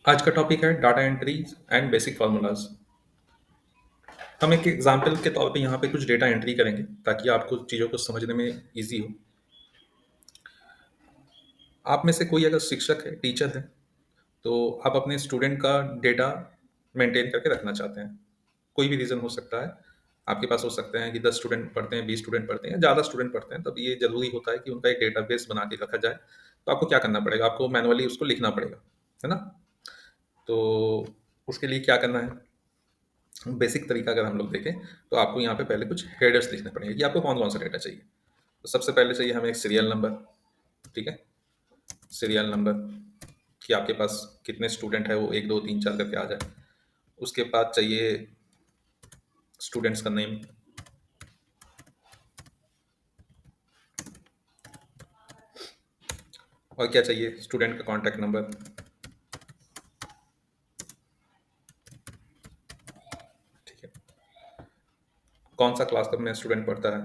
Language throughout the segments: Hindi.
आज का टॉपिक है data entry and basic formulas. हम एक एग्जांपल के तौर पे यहाँ पे कुछ डेटा एंट्री करेंगे ताकि आपको चीज़ों को समझने में इजी हो। आप में से कोई अगर शिक्षक है, टीचर है, तो आप अपने स्टूडेंट का डेटा मेंटेन करके रखना चाहते हैं। कोई भी रीज़न हो सकता है। आपके पास हो सकते हैं कि 10 स्टूडेंट पढ़ते हैं, 20 स्टूडेंट पढ़ते हैं, ज़्यादा स्टूडेंट पढ़ते हैं, तब ये ज़रूरी होता है कि उनका एक डेटाबेस बना के रखा जाए। तो आपको क्या करना पड़ेगा? आपको मैनुअली उसको लिखना पड़ेगा, है ना? तो उसके लिए क्या करना है? बेसिक तरीका अगर हम लोग देखें तो आपको यहाँ पे पहले कुछ हेडर्स लिखने पड़ेंगे कि आपको कौन कौन सा डेटा चाहिए। तो सबसे पहले चाहिए हमें एक सीरियल नंबर। ठीक है, सीरियल नंबर कि आपके पास कितने स्टूडेंट है, वो एक दो तीन चार करके आ जाए। उसके बाद चाहिए स्टूडेंट्स का नेम। और क्या चाहिए? स्टूडेंट का कॉन्टैक्ट नंबर। ठीक है, कौन सा क्लास में स्टूडेंट पढ़ता है,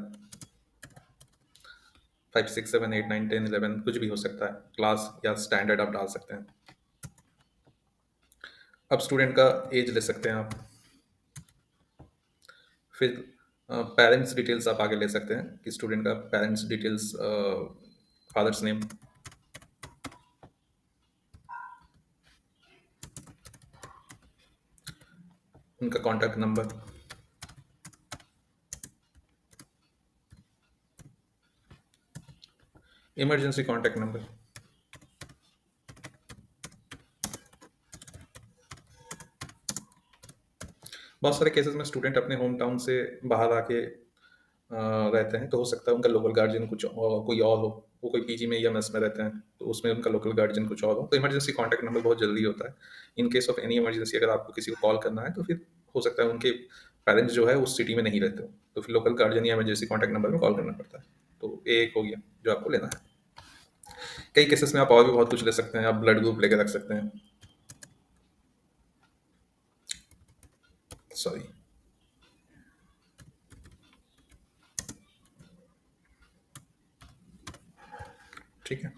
5 6 7 8 9 10 11, कुछ भी हो सकता है, क्लास या स्टैंडर्ड आप डाल सकते हैं। अब स्टूडेंट का एज ले सकते हैं आप। फिर पेरेंट्स डिटेल्स आप आगे ले सकते हैं कि स्टूडेंट का पेरेंट्स डिटेल्स, फादर्स नेम, उनका contact number. Emergency contact number. बहुत सारे केसेस में स्टूडेंट अपने होम टाउन से बाहर आके रहते हैं, तो हो सकता है उनका लोकल गार्जियन कुछ और कोई और हो। वो कोई पीजी में या मेस में रहते हैं, तो उसमें उनका लोकल गार्जियन कुछ और हो, तो इमरजेंसी कॉन्टैक्ट नंबर बहुत जल्दी होता है। In case of any emergency अगर आपको किसी को कॉल करना है, तो फिर हो सकता है उनके पेरेंट्स जो है उस सिटी में नहीं रहते हो, तो फिर लोकल गार्जियन या इमरजेंसी कॉन्टैक्ट नंबर में कॉल करना पड़ता है। तो ये एक हो गया जो आपको लेना है। कई केसेस में आप और भी बहुत कुछ ले सकते हैं। आप ब्लड ग्रुप लेके रख सकते हैं। सॉरी। ठीक है,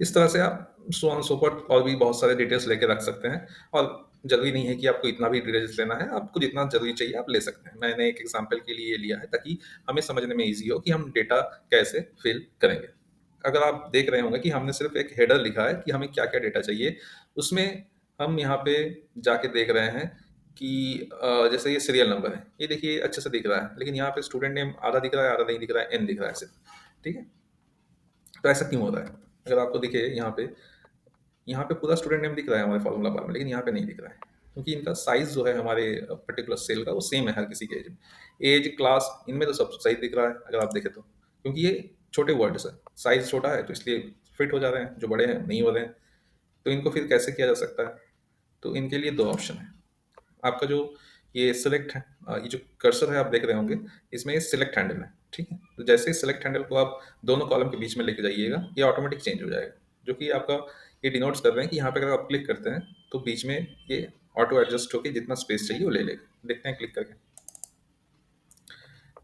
इस तरह से आप सो ऑन सो फॉर्थ और भी बहुत सारे डिटेल्स लेके रख सकते हैं। और ज़रूरी नहीं है कि आपको इतना भी डिटेल्स लेना है, आपको जितना ज़रूरी चाहिए आप ले सकते हैं। मैंने एक एग्जांपल के लिए लिया है ताकि हमें समझने में ईज़ी हो कि हम डेटा कैसे फिल करेंगे। अगर आप देख रहे होंगे कि हमने सिर्फ एक हेडर लिखा है कि हमें क्या-क्या डेटा चाहिए, उसमें हम यहाँ पे जाके देख रहे हैं कि जैसे ये सीरियल नंबर है, ये देखिए अच्छे से दिख रहा है, लेकिन यहाँ पे स्टूडेंट नेम आधा दिख रहा है, आधा नहीं दिख रहा है, एन दिख रहा है सिर्फ। ठीक है? तो ऐसा क्यों हो रहा है? अगर आपको दिखे यहाँ पे पूरा स्टूडेंट नेम दिख रहा है हमारे फॉर्मूला बार में, लेकिन यहाँ पे नहीं दिख रहा है क्योंकि इनका साइज जो है हमारे पर्टिकुलर सेल का वो सेम है हर किसी के एज में। एज, क्लास, इनमें तो सब सही दिख रहा है अगर आप देखें तो, क्योंकि ये छोटे वर्ड्स है, साइज छोटा है तो इसलिए फिट हो जा रहे हैं, जो बड़े हैं नहीं हो रहे हैं। तो इनको फिर कैसे किया जा सकता है? तो इनके लिए दो ऑप्शन है। आपका जो ये सिलेक्ट है, ये जो कर्सर है आप देख रहे होंगे, इसमें ये सिलेक्ट हैंडल है। ठीक है, तो जैसे ही सिलेक्ट हैंडल को आप दोनों कॉलम के बीच में लेके जाइएगा, ये ऑटोमेटिक चेंज हो जाएगा, जो कि आपका ये डिनोट्स कर रहे हैं कि यहाँ पे अगर आप क्लिक करते हैं तो बीच में ये ऑटो एडजस्ट होकर जितना स्पेस चाहिए वो ले लेगा। देखते हैं क्लिक करके,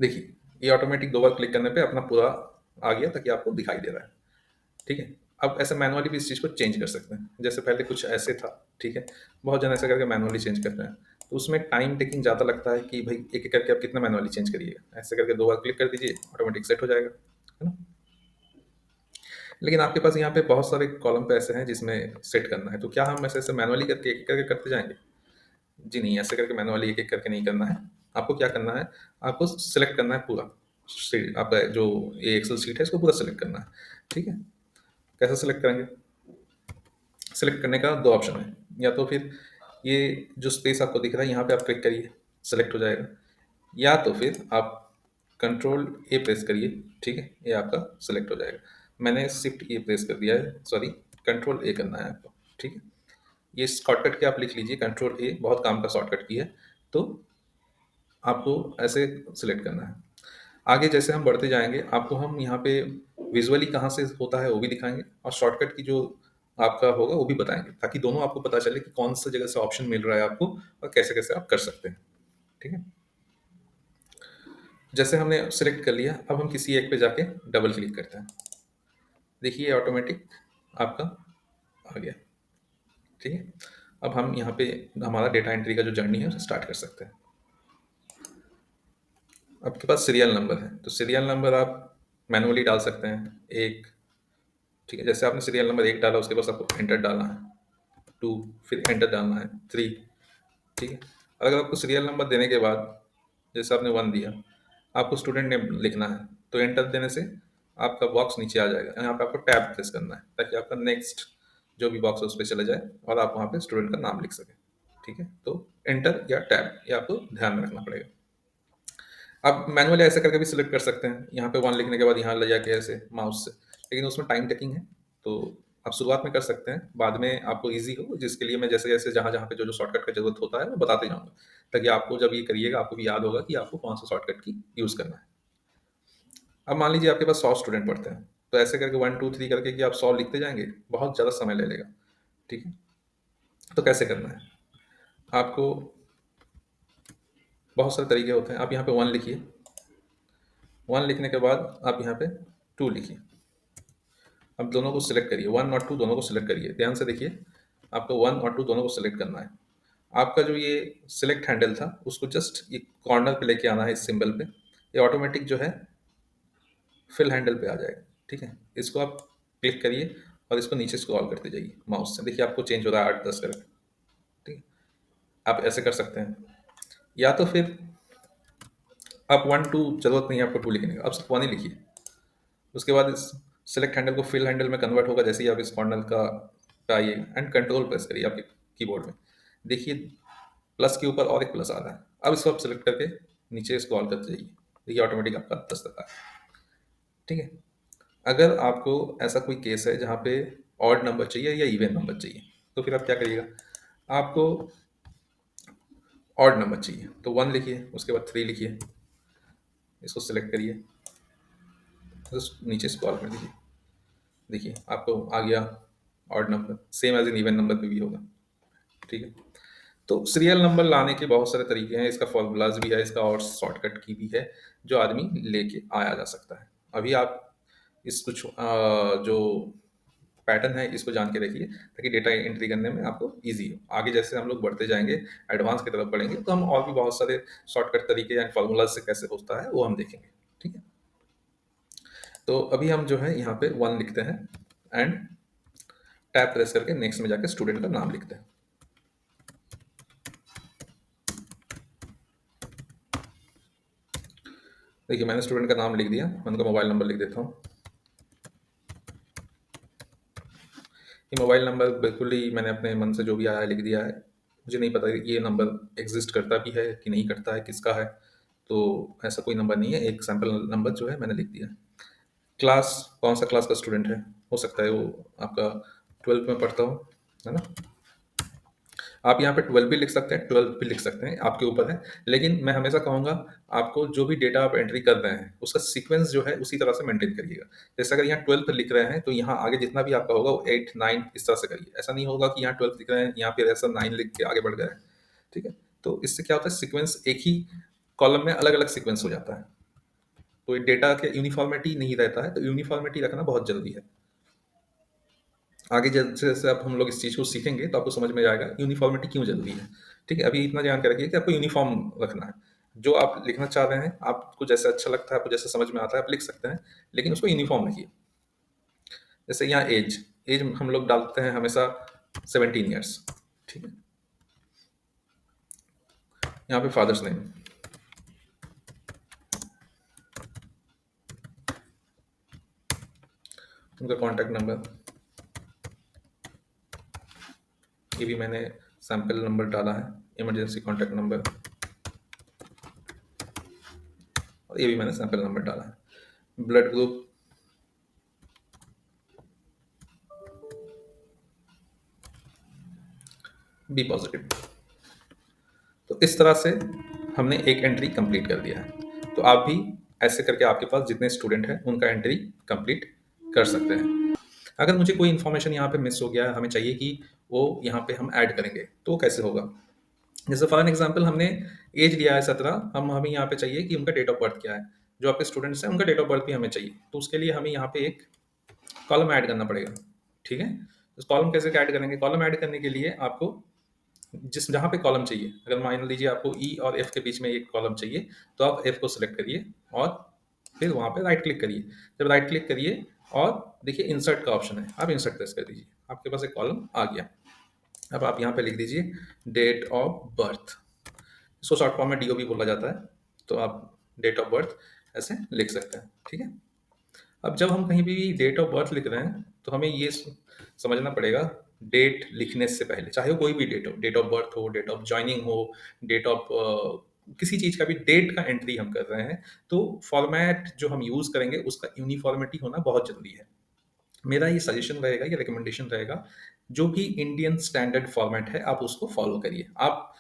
देखिए ये ऑटोमेटिक दो बार क्लिक करने पे अपना पूरा आ गया ताकि आपको दिखाई दे रहा है। ठीक है, अब ऐसे मैनुअली भी इस चीज़ को चेंज कर सकते हैं। जैसे पहले कुछ ऐसे था। ठीक है, बहुत जन ऐसा करके मैनुअली चेंज करते हैं, तो उसमें टाइम टेकिंग ज़्यादा लगता है कि भाई एक एक करके आप कितना मैनुअली चेंज करिएगा। ऐसे करके दो बार क्लिक कर दीजिए, ऑटोमेटिक सेट हो जाएगा, है ना? लेकिन आपके पास यहाँ पे बहुत सारे कॉलम पे ऐसे हैं जिसमें सेट करना है, तो क्या हम ऐसे ऐसे मैनुअली करके एक एक करके करते जाएंगे? जी नहीं, ऐसे करके मैनुअली एक एक करके नहीं करना है। आपको क्या करना है? आपको सिलेक्ट करना है पूरा शीट, आपका जो ये एक्सेल शीट है इसको पूरा सिलेक्ट करना है। ठीक है, कैसे सिलेक्ट करेंगे? सेलेक्ट करने का दो ऑप्शन है। या तो फिर ये जो स्पेस आपको दिख रहा है यहाँ पे आप क्लिक करिए, सेलेक्ट हो जाएगा। या तो फिर आप कंट्रोल ए प्रेस करिए। ठीक है, ये आपका सेलेक्ट हो जाएगा। मैंने शिफ्ट ए प्रेस कर दिया है, सॉरी, कंट्रोल ए करना है आपको। ठीक है, ये शॉर्टकट के आप लिख लीजिए, कंट्रोल ए बहुत काम का शॉर्टकट की है। तो आपको ऐसे सिलेक्ट करना है। आगे जैसे हम बढ़ते जाएंगे आपको हम यहाँ पे विजुअली कहाँ से होता है वो भी दिखाएंगे, और शॉर्टकट की जो आपका होगा वो भी बताएंगे, ताकि दोनों आपको पता चले कि कौन सा जगह से ऑप्शन मिल रहा है आपको और कैसे कैसे आप कर सकते हैं। ठीक है, जैसे हमने सिलेक्ट कर लिया, अब हम किसी एक पे जाके डबल क्लिक करते हैं। देखिए ऑटोमेटिक आपका आ गया। ठीक है। अब हम यहाँ पे हमारा डेटा एंट्री का जो जर्नी है उसे स्टार्ट कर सकते हैं। आपके पास सीरियल नंबर है, तो सीरियल नंबर आप मैनुअली डाल सकते हैं। एक, ठीक है, जैसे आपने सीरियल नंबर 1 डाला, उसके पास आपको एंटर डालना है, 2, फिर एंटर डालना है, 3, ठीक है। अगर आपको सीरियल नंबर देने के बाद जैसे आपने 1 दिया, आपको स्टूडेंट नेम लिखना है, तो एंटर देने से आपका बॉक्स नीचे आ जाएगा। यहाँ पे आपको टैब प्रेस करना है ताकि आपका नेक्स्ट जो भी बॉक्स है उस पर चला जाए और आप वहाँ पे स्टूडेंट का नाम लिख सकें, ठीक है। तो एंटर या टैब, ये आपको ध्यान में रखना पड़ेगा। आप मैनुअली ऐसे करके भी सिलेक्ट कर सकते हैं, यहाँ पे 1 लिखने के बाद यहाँ ले जाके ऐसे माउस से, लेकिन उसमें टाइम टेकिंग है, तो आप शुरुआत में कर सकते हैं, बाद में आपको ईज़ी हो, जिसके लिए मैं जैसे-जैसे जहाँ-जहाँ पे जो-जो शॉर्टकट का ज़रूरत होता है, मैं बताते जाऊँगा, ताकि आपको जब ये करिएगा, आपको भी याद होगा कि आपको कौन-सा शॉर्टकट की यूज़ करना है। अब मान लीजिए आपके पास 100 स्टूडेंट पढ़ते हैं, तो ऐसे करके 1, 2, 3 करके कि आप 100 लिखते जाएँगे, बहुत ज़्यादा समय ले लेगा, ठीक है? तो कैसे करना है? आपको बहुत सारे तरीके होते हैं, आप यहाँ पे 1 लिखिए, 1 लिखने के बाद आप यहाँ पे 2 लिखिए। अब दोनों को सिलेक्ट करिए, 1 और 2 दोनों को सिलेक्ट करिए। ध्यान से देखिए, आपको 1 और 2 दोनों को सिलेक्ट करना है। आपका जो ये सिलेक्ट हैंडल था, उसको जस्ट ये कॉर्नर पे लेके आना है इस सिंबल पे। ये ऑटोमेटिक जो है फिल हैंडल पे आ जाएगा, ठीक है? इसको आप क्लिक करिए और इसको नीचे स्क्रॉल करते जाइए माउस से। देखिए आपको चेंज हो रहा है 8-10 करके, ठीक है? आप ऐसे कर सकते हैं। या तो फिर आप 1, 2 ज़रूरत नहीं है आपको 2 लिखने का, आप सिर्फ 1 ही लिखिए। उसके बाद इस सेलेक्ट हैंडल को फिल हैंडल में कन्वर्ट होगा जैसे ही आप इस कॉर्नर का पे आइए एंड कंट्रोल प्रेस करिए आपके कीबोर्ड में। देखिए प्लस के ऊपर और एक प्लस आ रहा है। अब इसको आप सेलेक्ट करके नीचे स्क्रॉल करते जाइए। देखिए ऑटोमेटिक आपका 10 तक आ रहा है, ठीक है। अगर आपको ऐसा कोई केस है जहाँ पे ऑड नंबर चाहिए या इवन नंबर चाहिए, तो फिर आप क्या करिएगा, आपको ऑड नंबर चाहिए तो 1 लिखिए, उसके बाद 3 लिखिए, इसको सेलेक्ट करिए, नीचे स्क्रॉल कर दीजिए। देखिए आपको आ गया odd number, same as in even number पे भी होगा, ठीक है। तो सीरियल नंबर लाने के बहुत सारे तरीके हैं, इसका फॉर्मूलाज भी है, इसका और शॉर्टकट की भी है, जो आदमी लेके आया जा सकता है। अभी आप इस कुछ जो पैटर्न है इसको जान के रखिए ताकि डेटा एंट्री करने में आपको इजी हो। आगे जैसे हम लोग बढ़ते जाएंगे, एडवांस की तरफ बढ़ेंगे, तो हम और भी बहुत सारे शॉर्टकट तरीके एंड फार्मूलाज से कैसे होता है वो हम देखेंगे, ठीक है। तो अभी हम जो है यहाँ पे 1 लिखते हैं एंड टैब प्रेस करके नेक्स्ट में जाके स्टूडेंट का नाम लिखते हैं। देखिए मैंने स्टूडेंट का नाम लिख दिया, मैं उनका मोबाइल नंबर लिख देता हूँ। ये मोबाइल नंबर बिल्कुल ही मैंने अपने मन से जो भी आया है लिख दिया है। मुझे नहीं पता कि ये नंबर एग्जिस्ट करता भी है कि नहीं करता है, किसका है। तो ऐसा कोई नंबर नहीं है, एक सैंपल नंबर जो है मैंने लिख दिया। क्लास, कौन सा क्लास का स्टूडेंट है, हो सकता है वो आपका 12th में पढ़ता हो, है ना। आप यहाँ पे 12 भी लिख सकते हैं, 12 भी लिख सकते हैं, आपके ऊपर है। लेकिन मैं हमेशा कहूँगा आपको जो भी डेटा आप एंट्री कर रहे हैं उसका सीक्वेंस जो है उसी तरह से मेंटेन करिएगा। जैसे अगर यहाँ 12th लिख रहे हैं तो यहाँ आगे जितना भी आपका होगा वो 8, 9 इस तरह से करिए। ऐसा नहीं होगा कि यहाँ 12 लिख रहे हैं, यहाँ पे ऐसा 9 लिख के आगे बढ़ गए, ठीक है। तो इससे क्या होता है, सीक्वेंस एक ही कॉलम में अलग अलग सीक्वेंस हो जाता है, तो डेटा के यूनिफॉर्मिटी नहीं रहता है। तो यूनिफॉर्मिटी रखना बहुत जल्दी है। आगे जैसे जैसे आप हम लोग इस चीज़ को सीखेंगे तो आपको समझ में आएगा यूनिफॉर्मिटी क्यों जरूरी है, ठीक है। अभी इतना जान के रखिए कि आपको यूनिफॉर्म रखना है। जो आप लिखना चाह रहे हैं, आपको जैसे अच्छा लगता है, आपको जैसे समझ में आता है आप लिख सकते हैं, लेकिन उसको यूनिफॉर्म रखिए। जैसे यहाँ एज, एज हम लोग डालते हैं हमेशा 17 ईयर्स, ठीक है। यहाँ पे फादर्स नेम, उनका कॉन्टैक्ट नंबर, ये भी मैंने सैंपल नंबर डाला है, इमरजेंसी कॉन्टैक्ट नंबर, और ये भी मैंने सैंपल नंबर डाला है। Blood group, B positive. तो इस तरह से हमने एक एंट्री कंप्लीट कर दिया है। तो आप भी ऐसे करके आपके पास जितने स्टूडेंट हैं उनका एंट्री कंप्लीट कर सकते हैं। अगर मुझे कोई इन्फॉर्मेशन यहाँ पे मिस हो गया, हमें चाहिए कि वो यहाँ पे हम ऐड करेंगे, तो वो कैसे होगा। जैसे फॉर एन एग्जाम्पल हमने एज लिया है 17, हम हमें यहाँ पे चाहिए कि उनका डेट ऑफ बर्थ क्या है। जो आपके स्टूडेंट्स हैं उनका डेट ऑफ बर्थ भी हमें चाहिए, तो उसके लिए हमें यहाँ पे एक कॉलम ऐड करना पड़ेगा, ठीक है। कॉलम कैसे ऐड करेंगे? कॉलम ऐड करने के लिए आपको जहाँ पे कॉलम चाहिए, अगर मान लीजिए आपको ई और एफ के बीच में एक कॉलम चाहिए, तो आप एफ को सिलेक्ट करिए और फिर वहाँ पे राइट क्लिक करिए। जब राइट क्लिक करिए और देखिए इंसर्ट का ऑप्शन है, आप इंसर्ट प्रेस कर दीजिए, आपके पास एक कॉलम आ गया। अब आप यहाँ पे लिख दीजिए डेट ऑफ बर्थ, इसको शॉर्ट फॉर्म में डीओबी बोला जाता है, तो आप डेट ऑफ बर्थ ऐसे लिख सकते हैं। ठीक है। अब जब हम कहीं भी डेट ऑफ बर्थ लिख रहे हैं तो हमें ये समझना पड़ेगा, डेट लिखने से पहले, चाहे वो कोई भी डेट हो, डेट ऑफ बर्थ हो, डेट ऑफ ज्वाइनिंग हो, डेट ऑफ किसी चीज़ का भी डेट का एंट्री हम कर रहे हैं, तो फॉर्मेट जो हम यूज़ करेंगे उसका यूनिफॉर्मिटी होना बहुत ज़रूरी है। मेरा ये सजेशन रहेगा, ये रिकमेंडेशन रहेगा, जो भी इंडियन स्टैंडर्ड फॉर्मेट है आप उसको फॉलो करिए। आप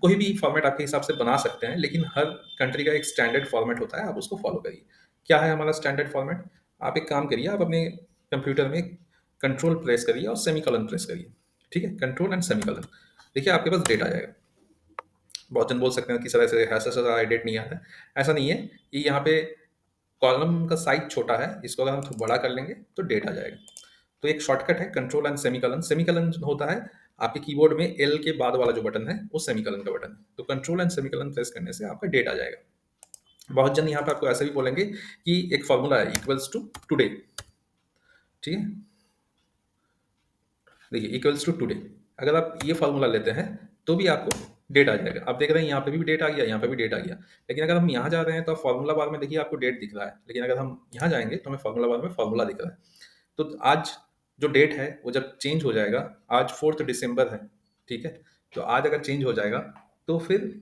कोई भी फॉर्मेट आपके हिसाब से बना सकते हैं, लेकिन हर कंट्री का एक स्टैंडर्ड फॉर्मेट होता है, आप उसको फॉलो करिए। क्या है हमारा स्टैंडर्ड फॉर्मेट? आप एक काम करिए, आप अपने कंप्यूटर में कंट्रोल प्रेस करिए और सेमीकोलन प्रेस करिए। ठीक है, कंट्रोल एंड सेमीकोलन। देखिए आपके पास डेट आ जाएगा। बहुत जन बोल सकते हैं कि सर ऐसे ऐसा सारा डेट नहीं आता है। ऐसा नहीं है, ये यहाँ पे कॉलम का साइज छोटा है, इसको अगर हम थोड़ा बड़ा कर लेंगे तो डेट आ जाएगा। तो एक शॉर्टकट है कंट्रोल एंड सेमीकलन। सेमीकलन होता है आपके कीबोर्ड में एल के बाद वाला जो बटन है वो सेमीकलन का बटन है। तो कंट्रोल एंड सेमीकलन प्रेस करने से आपका डेट आ जाएगा। बहुत जन यहाँ पे आपको ऐसा भी बोलेंगे कि एक फॉर्मूला है इक्वल्स टू टुडे। ठीक है, देखिए इक्वल्स टू टुडे, अगर आप ये फॉर्मूला लेते हैं तो भी आपको डेट आ जाएगा। आप देख रहे हैं यहाँ पे भी डेट आ गया, यहाँ पे भी डेट आ गया। लेकिन अगर हम यहाँ जा रहे हैं तो फॉर्मूला बार में देखिए आपको डेट दिख रहा है, लेकिन अगर हम यहाँ जाएंगे तो हमें फॉर्मूला बार में फॉर्मूला दिख रहा है। तो आज जो डेट है वो जब चेंज हो जाएगा, आज 4 दिसंबर है, ठीक है, तो आज अगर चेंज हो जाएगा तो फिर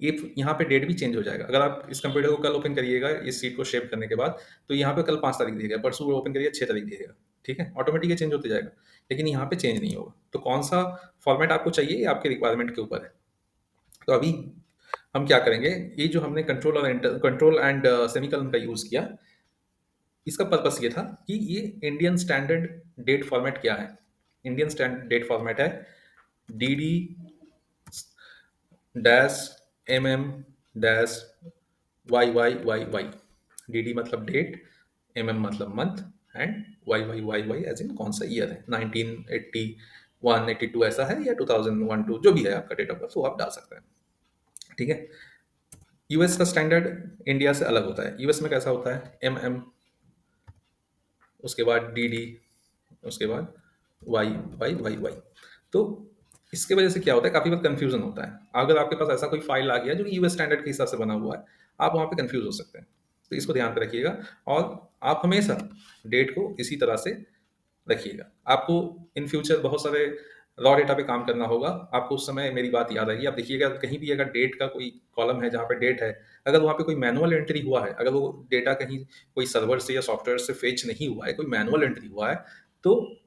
ये यहाँ पे डेट भी चेंज हो जाएगा। अगर आप इस कंप्यूटर को कल ओपन करिएगा इस सीट को शेप करने के बाद, तो यहाँ पे कल 5 तारीख दिएगा, परसों ओपन करिए 6 तारीख दिएगा। ठीक है, ऑटोमेटिकली चेंज होते जाएगा, लेकिन यहाँ पे चेंज नहीं होगा। तो कौन सा फॉर्मेट आपको चाहिए ये आपके रिक्वायरमेंट के ऊपर है। तो अभी हम क्या करेंगे, ये जो हमने कंट्रोल एंड सेमीकलन का यूज़ किया, इसका पर्पस ये था कि ये इंडियन स्टैंडर्ड डेट फॉर्मेट क्या है। इंडियन स्टैंडर्ड डेट फॉर्मेट है D D dash M M dash Y Y Y Y. D D मतलब डेट, एम एम मतलब month, and Y Y Y Y as in कौन सा ईयर है, 1981 82 ऐसा है, या 2001 2 जो भी है आपका डेट ऑफ बर्थ वो आप डाल सकते हैं। ठीक है। यूएस का स्टैंडर्ड इंडिया से अलग होता है। यूएस में कैसा होता है, एम एम, उसके बाद डी डी, उसके बाद वाई वाई वाई वाई। तो इसके वजह से क्या होता है, काफ़ी बार कंफ्यूजन होता है। अगर आपके पास ऐसा कोई फाइल आ गया जो कि यूएस स्टैंडर्ड के हिसाब से बना हुआ है, आप वहाँ पे कंफ्यूज हो सकते हैं। तो इसको ध्यान पे रखिएगा और आप हमेशा डेट को इसी तरह से रखिएगा। आपको इन फ्यूचर बहुत सारे रॉ डेटा पे काम करना होगा, आपको उस समय मेरी बात याद आएगी। आप देखिएगा कहीं भी अगर डेट का कोई कॉलम है जहाँ पे डेट है, अगर वहाँ पे कोई मैनुअल एंट्री हुआ है, अगर वो डेटा कहीं कोई सर्वर से या सॉफ्टवेयर से फेच नहीं हुआ है, कोई मैनुअल एंट्री हुआ है, तो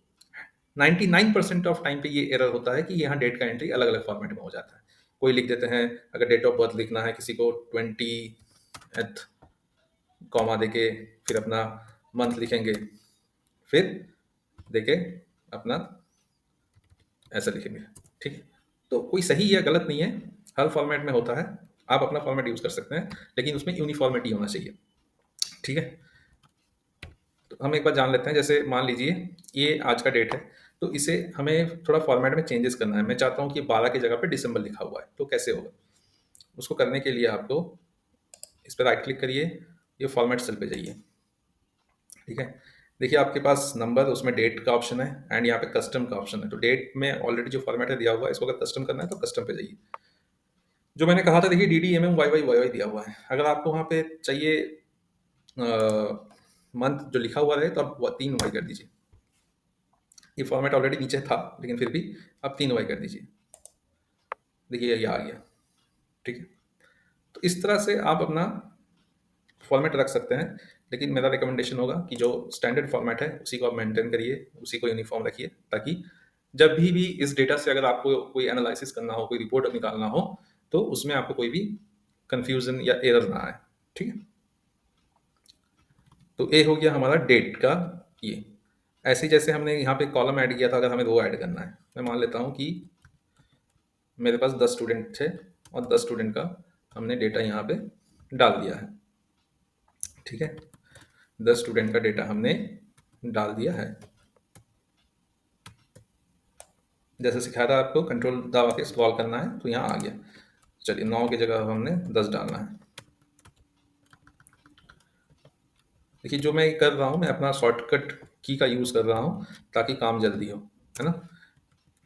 99% ऑफ टाइम पे ये एरर होता है कि यहाँ डेट का एंट्री अलग अलग फॉर्मेट में हो जाता है। कोई लिख देते हैं, अगर डेट ऑफ बर्थ लिखना है किसी को 20th कॉमा देके फिर अपना मंथ लिखेंगे, फिर देके अपना ऐसा लिखेंगे। ठीक है, तो कोई सही या गलत नहीं है, हर फॉर्मेट में होता है। आप अपना फॉर्मेट यूज कर सकते हैं, लेकिन उसमें यूनिफॉर्मिटी होना चाहिए। ठीक है, तो हम एक बार जान लेते हैं। जैसे मान लीजिए ये आज का डेट है, तो इसे हमें थोड़ा फॉर्मेट में चेंजेस करना है। मैं चाहता हूँ कि 12 की जगह पे दिसंबर लिखा हुआ है, तो कैसे होगा? उसको करने के लिए आपको इस पर राइट क्लिक करिए, ये फॉर्मेट सेल पे जाइए। ठीक है, देखिए आपके पास नंबर, उसमें डेट का ऑप्शन है एंड यहाँ पे कस्टम का ऑप्शन है। तो डेट में ऑलरेडी जो फॉर्मेट है दिया हुआ है, इसको अगर कस्टम करना है तो कस्टम पे जाइए। जो मैंने कहा था देखिए D D M M Y Y Y Y दिया हुआ है। अगर आपको वहाँ पे चाहिए मंथ जो लिखा हुआ रहे, तो आप 3 वाई कर दीजिए। ये फॉर्मेट ऑलरेडी नीचे था, लेकिन फिर भी आप 3 वाई कर दीजिए। देखिए ये आ गया। ठीक है, तो इस तरह से आप अपना फॉर्मेट रख सकते हैं, लेकिन मेरा रिकमेंडेशन होगा कि जो स्टैंडर्ड फॉर्मेट है उसी को आप मेंटेन करिए, उसी को यूनिफॉर्म रखिए, ताकि जब भी इस डेटा से अगर आपको कोई एनालिसिस करना हो, कोई रिपोर्ट निकालना हो, तो उसमें आपको कोई भी कंफ्यूजन या एरर ना आए। ठीक है, तो ये हो गया हमारा डेट का। ये ऐसे ही जैसे हमने यहाँ पे कॉलम ऐड किया था, अगर हमें रो ऐड करना है, मैं मान लेता हूँ कि मेरे पास 10 स्टूडेंट थे और 10 स्टूडेंट का हमने डेटा यहाँ पे डाल दिया है। ठीक है, 10 स्टूडेंट का डेटा हमने डाल दिया है। जैसे सिखाया था आपको कंट्रोल दबा के स्क्रॉल करना है, तो यहाँ आ गया। चलिए 9 की जगह अब हमने 10 डालना है। देखिए जो मैं कर रहा हूँ, मैं अपना शॉर्टकट की का यूज़ कर रहा हूँ ताकि काम जल्दी हो, है ना?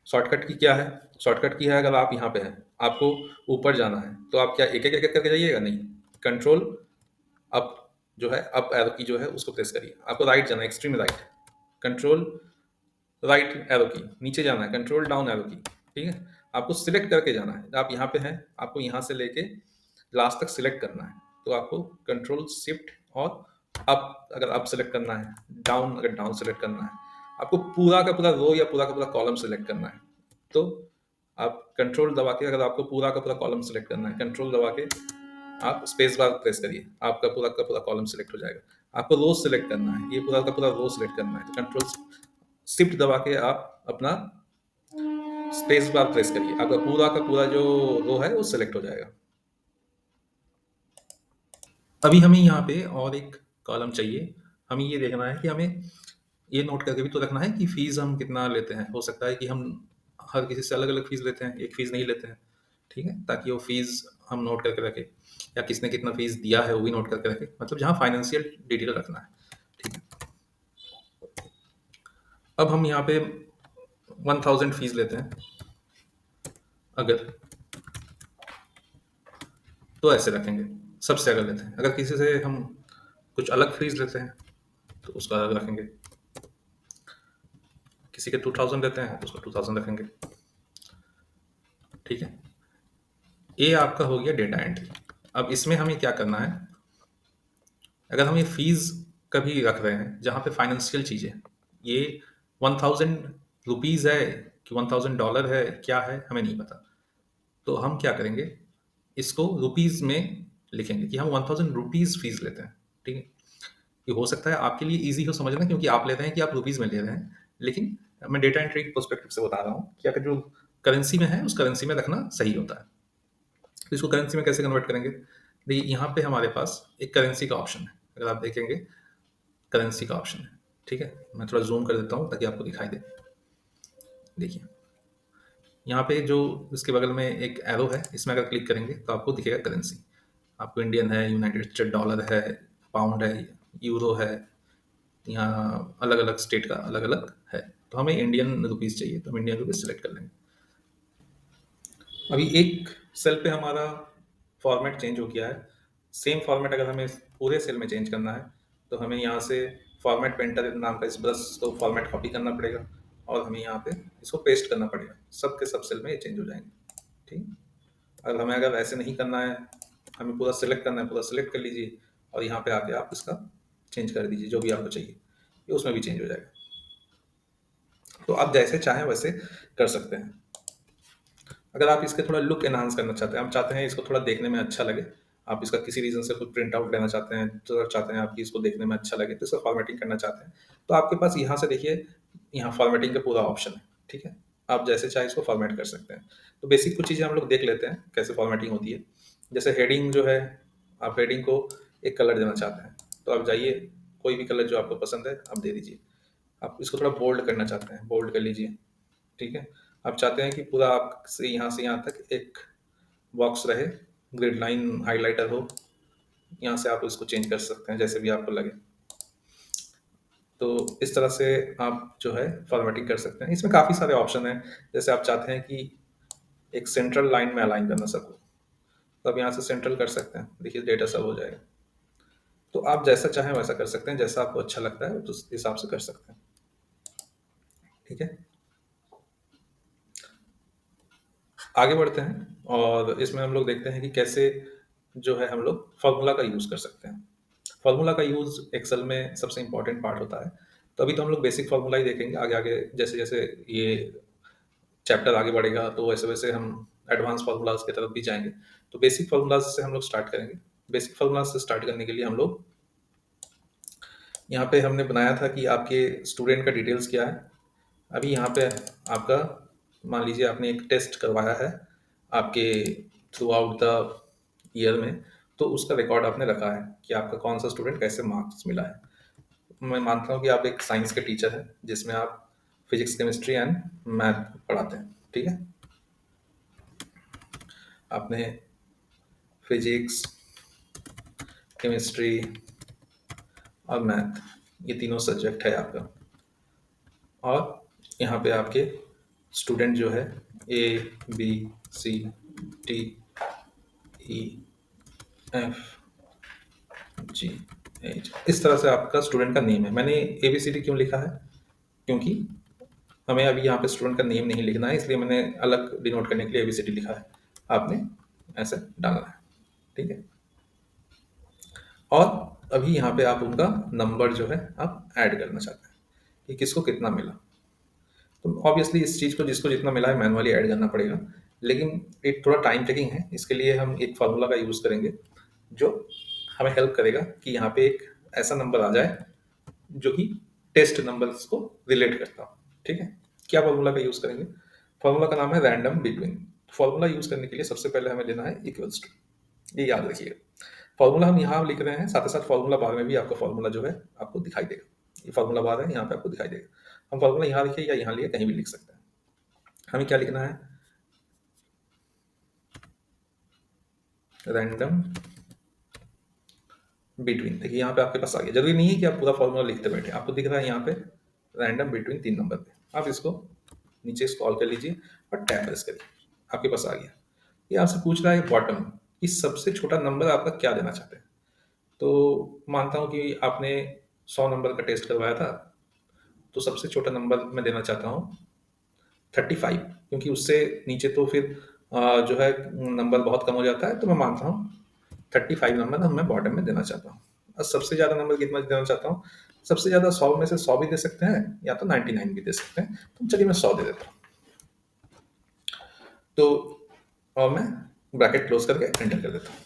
शॉर्टकट की क्या है? शॉर्टकट की है, अगर आप यहाँ पे हैं, आपको ऊपर जाना है, तो आप क्या एक-एक, एक-एक करके जाइएगा? नहीं। कंट्रोल अप जो है, अप एरो की जो है उसको प्रेस करिए। आपको राइट जाना है, extreme right. Control right arrow की, नीचे जाना है, कंट्रोल डाउन एरो की, ठीक है? आपको सिलेक्ट करके जाना है। आप यहाँ पे हैं, आपको यहाँ से लेके लास्ट तक सिलेक्ट करना है। तो आपको कंट्रोल शिफ्ट और अप अगर अप सेलेक्ट करना है, डाउन अगर डाउन सेलेक्ट करना है, आपको पूरा का पूरा रो या पूरा का पूरा कॉलम सेलेक्ट करना है। तो आप कंट्रोल दबा के, अगर आपको पूरा का पूरा कॉलम सेलेक्ट करना है, कंट्रोल दबा के आप स्पेस बार प्रेस करिए, आपका पूरा का पूरा कॉलम सेलेक्ट हो जाएगा। आपको रो सेलेक्ट करना है, ये पूरा का पूरा रो सेलेक्ट करना है, तो कंट्रोल शिफ्ट दबा के आप अपना स्पेस बार प्रेस करिए, आपका पूरा का पूरा जो रो है वो सेलेक्ट हो जाएगा। अभी हमें यहाँ पे और एक कॉलम चाहिए। हमें ये देखना है कि हमें ये नोट करके भी तो रखना है कि फीस हम कितना लेते हैं। हो सकता है कि हम हर किसी से अलग अलग फीस लेते हैं, एक फीस नहीं लेते हैं, ठीक है? ताकि वो फीस हम नोट करके रखें, या किसने कितना फीस दिया है वो भी नोट करके रखें, मतलब जहाँ फाइनेंशियल डिटेल रखना है, ठीक है? अब हम यहाँ पे 1000 फीस लेते हैं अगर, तो ऐसे रखेंगे। सबसे अगर लेते हैं, अगर किसी से हम कुछ अलग फीस लेते हैं तो उसका अलग रखेंगे। किसी के 2000 देते हैं तो उसका 2000 रखेंगे, ठीक है? ये आपका हो गया डेटा एंट्री। अब इसमें हमें क्या करना है, अगर हम ये फीस कभी रख रहे हैं जहाँ पे फाइनेंशियल चीज़ें, ये 1000 रुपीज़ है कि $1000 है, क्या है हमें नहीं पता, तो हम क्या करेंगे, इसको रुपीज़ में लिखेंगे कि हम 1000 रुपीज़ फीस लेते हैं, ठीक है? ये हो सकता है आपके लिए ईजी हो समझना, क्योंकि आप ले रहे हैं कि आप रुपीज़ में ले रहे हैं, लेकिन मैं डेटा एंट्री के पर्सपेक्टिव से बता रहा हूँ कि अगर जो करेंसी में है उस करेंसी में रखना सही होता है। तो इसको करेंसी में कैसे कन्वर्ट करेंगे? देखिए यहाँ पे हमारे पास एक करेंसी का ऑप्शन है, अगर आप देखेंगे करेंसी का ऑप्शन है, ठीक है? मैं थोड़ा जूम कर देता हूँ ताकि आपको दिखाई दे। देखिए यहाँ पे जो इसके बगल में एक एरो है, इसमें अगर क्लिक करेंगे तो आपको दिखेगा करेंसी। आपको इंडियन है, यूनाइटेड स्टेट डॉलर है, पाउंड है, यूरो है, यहाँ अलग अलग स्टेट का अलग अलग है। तो हमें इंडियन रुपीज़ चाहिए, तो हम इंडियन रुपीज़ सेलेक्ट कर लेंगे। अभी एक सेल पे हमारा फॉर्मेट चेंज हो गया है। सेम फॉर्मेट अगर हमें पूरे सेल में चेंज करना है, तो हमें यहाँ से फॉर्मेट पेंटर नाम का इस ब्रश को फॉर्मेट कॉपी करना पड़ेगा और हमें यहाँ पे इसको पेस्ट करना पड़ेगा। सब के सब सेल में ये चेंज हो जाएंगे, ठीक। अगर हमें अगर ऐसे नहीं करना है, हमें पूरा सेलेक्ट करना है, पूरा सेलेक्ट कर लीजिए और यहाँ पे आके आप इसका चेंज कर दीजिए, जो भी आपको चाहिए ये उसमें भी चेंज हो जाएगा। तो आप जैसे चाहें वैसे कर सकते हैं। अगर आप इसके थोड़ा लुक एनहांस करना चाहते हैं, आप चाहते हैं इसको थोड़ा देखने में अच्छा लगे, आप इसका किसी रीज़न से कुछ प्रिंट आउट लेना चाहते हैं, तो चाहते हैं आप कि इसको देखने में अच्छा लगे, तो इसका फॉर्मेटिंग करना चाहते हैं, तो आपके पास यहाँ से देखिए, यहाँ फॉर्मेटिंग का पूरा ऑप्शन है, ठीक है? आप जैसे चाहे इसको फॉर्मेट कर सकते हैं। तो बेसिक कुछ चीज़ें हम लोग देख लेते हैं कैसे फॉर्मेटिंग होती है। जैसे हेडिंग जो है, आप हेडिंग को एक कलर देना चाहते हैं, तो आप जाइए, कोई भी कलर जो आपको पसंद है आप दे दीजिए। आप इसको थोड़ा बोल्ड करना चाहते हैं, बोल्ड कर लीजिए, ठीक है? आप चाहते हैं कि पूरा आप से यहाँ तक एक बॉक्स रहे, ग्रिड लाइन हाइलाइटर हो, यहाँ से आप इसको चेंज कर सकते हैं जैसे भी आपको लगे। तो इस तरह से आप जो है फॉर्मेटिंग कर सकते हैं। इसमें काफ़ी सारे ऑप्शन हैं, जैसे आप चाहते हैं कि एक सेंट्रल लाइन में अलाइन करना सबको, तो आप यहाँ से सेंट्रल कर सकते हैं, देखिए डेटा सब हो जाएगा। तो आप जैसा चाहें वैसा कर सकते हैं, जैसा आपको अच्छा लगता है तो उस हिसाब से कर सकते हैं, ठीक है? आगे बढ़ते हैं और इसमें हम लोग देखते हैं कि कैसे जो है हम लोग फार्मूला का यूज़ कर सकते हैं। फार्मूला का यूज़ एक्सेल में सबसे इम्पोर्टेंट पार्ट होता है। तो अभी तो हम लोग बेसिक फार्मूला ही देखेंगे, आगे आगे जैसे जैसे ये चैप्टर आगे बढ़ेगा तो वैसे वैसे हम एडवांस फार्मूलाज की तरफ भी जाएंगे। तो बेसिक फार्मूलाज से हम लोग स्टार्ट करेंगे। बेसिक फार्मूलाज से स्टार्ट करने के लिए हम लोग यहाँ पे हमने बनाया था कि आपके स्टूडेंट का डिटेल्स क्या है। अभी यहाँ पे आपका मान लीजिए आपने एक टेस्ट करवाया है आपके थ्रू आउट द ईयर में, तो उसका रिकॉर्ड आपने रखा है कि आपका कौन सा स्टूडेंट कैसे मार्क्स मिला है। मैं मानता हूँ कि आप एक साइंस के टीचर हैं जिसमें आप फिजिक्स केमिस्ट्री एंड मैथ पढ़ाते हैं। ठीक है, आपने फिजिक्स, केमिस्ट्री और मैथ, ये तीनों सब्जेक्ट है आपका। और यहाँ पे आपके स्टूडेंट जो है A B C D E F G H, इस तरह से आपका स्टूडेंट का नेम है। मैंने ए बी सी डी क्यों लिखा है, क्योंकि हमें अभी यहाँ पे स्टूडेंट का नेम नहीं लिखना है, इसलिए मैंने अलग डिनोट करने के लिए ए बी सी डी लिखा है। आपने ऐसे डालना है। ठीक है, और अभी यहाँ पे आप उनका नंबर जो है आप ऐड करना चाहते हैं कि किसको कितना मिला। तो ऑब्वियसली इस चीज़ को जिसको जितना मिला है मैनुअली ऐड करना पड़ेगा, लेकिन एक थोड़ा टाइम टेकिंग है। इसके लिए हम एक फार्मूला का यूज़ करेंगे जो हमें हेल्प करेगा कि यहाँ पे एक ऐसा नंबर आ जाए जो कि टेस्ट नंबर्स को रिलेट करता हो। ठीक है, क्या फार्मूला का यूज़ करेंगे? फार्मूला का नाम है रैंडम बिटवीन। फार्मूला यूज़ करने के लिए सबसे पहले हमें लेना है इक्वल्स टू, ये याद रखिएगा। फार्मूला हम यहाँ लिख रहे हैं, साथ ही साथ फार्मूला बार में भी आपका फार्मूला जो है आपको दिखाई देगा। ये फार्मूला बार है, यहाँ पे आपको दिखाई देगा। हम फार्मूला यहाँ लिखे या यहाँ लिए कहीं भी लिख सकते हैं। हमें क्या लिखना है? Random between. देखिए यहाँ पे आपके पास आ गया। जरूरी नहीं है कि आप पूरा फार्मूला लिखते बैठे, आपको दिख रहा है यहाँ पे रैंडम बिटवीन 3 नंबर पे। आप इसको नीचे स्क्रॉल कर लीजिए और टैब प्रेस करिए, आपके पास आ गया। ये आपसे पूछ रहा है बॉटम कि सबसे छोटा नंबर आपका क्या देना चाहते हैं। तो मानता हूँ कि आपने 100 नंबर का टेस्ट करवाया था, तो सबसे छोटा नंबर मैं देना चाहता हूँ 35, क्योंकि उससे नीचे तो फिर जो है नंबर बहुत कम हो जाता है। तो मैं मानता हूँ 35 नंबर मैं बॉटम में देना चाहता हूँ। और सबसे ज़्यादा नंबर कितना देना चाहता हूँ? सबसे ज़्यादा 100 में से 100 भी दे सकते हैं या तो 99 भी दे सकते हैं। तो चलिए मैं 100 दे देता हूँ। तो और मैं ब्रैकेट क्लोज करके एंटर कर देता हूँ।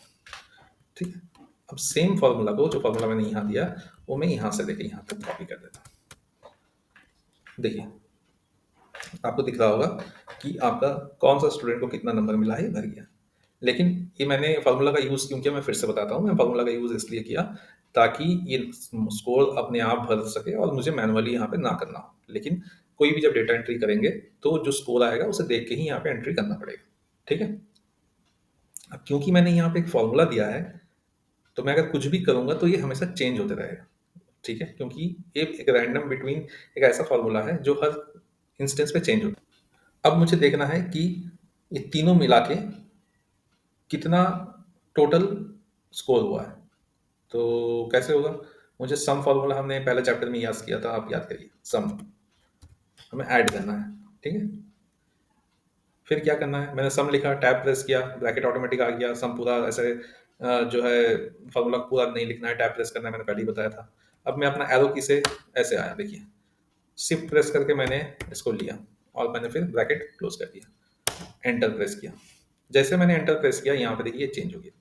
ठीक है, अब सेम फॉर्मूला को, जो फॉर्मूला मैंने यहाँ दिया, वो मैं यहाँ से लेके यहाँ तक कॉपी कर देता हूँ। देखिए आपको दिख रहा होगा कि आपका कौन सा स्टूडेंट को कितना नंबर मिला है, ये भर गया। लेकिन ये मैंने फार्मूला का यूज़ क्यों किया, मैं फिर से बताता हूँ। मैं फार्मूला का यूज़ इसलिए किया ताकि ये स्कोर अपने आप भर सके और मुझे मैनुअली यहाँ पे ना करना हो। लेकिन कोई भी जब डेटा एंट्री करेंगे तो जो स्कोर आएगा उसे देख के ही यहाँ पे एंट्री करना पड़ेगा। ठीक है, अब क्योंकि मैंने यहाँ पे एक फॉर्मूला दिया है, तो मैं अगर कुछ भी करूँगा तो ये हमेशा चेंज होते रहेगा। ठीक है, क्योंकि एक रैंडम बिटवीन एक ऐसा फॉर्मूला है जो हर इंस्टेंस पे चेंज होता है। अब मुझे देखना है कि ये तीनों मिला के कितना टोटल स्कोर हुआ है। तो कैसे होगा? मुझे सम फार्मूला हमने पहले चैप्टर में याद किया था, आप याद करिए। सम हमें ऐड करना है। ठीक है, फिर क्या करना है? मैंने सम लिखा, टैब प्रेस किया, ब्रैकेट ऑटोमेटिक आ गया। सम पूरा ऐसे जो है फार्मूला पूरा नहीं लिखना है, टैब प्रेस करना है, मैंने पहले ही बताया था। अब मैं अपना एरो की से ऐसे आया, देखिए शिफ्ट प्रेस करके मैंने इसको लिया और मैंने फिर ब्रैकेट क्लोज कर दिया, एंटर प्रेस किया। जैसे मैंने एंटर प्रेस किया, यहाँ पे देखिए चेंज हो गया।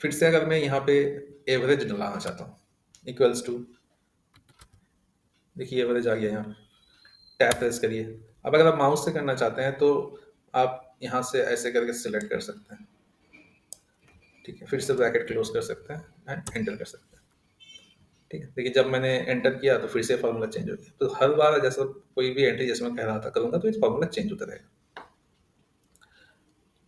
फिर से अगर मैं यहाँ पे एवरेज डलाना चाहता हूँ, इक्वल्स टू, देखिए एवरेज आ गया यहाँ। टैब प्रेस करिए। अब अगर आप माउस से करना चाहते हैं तो आप यहाँ से ऐसे करके सिलेक्ट कर सकते हैं। ठीक है, फिर से ब्रैकेट क्लोज कर सकते हैं एंड एंटर कर सकते हैं। ठीक है, देखिए जब मैंने एंटर किया तो फिर से फार्मूला चेंज हो गया। तो हर बार जैसा कोई भी एंट्री जैसे मैं कह रहा था करूँगा तो ये फार्मूला चेंज होता रहेगा।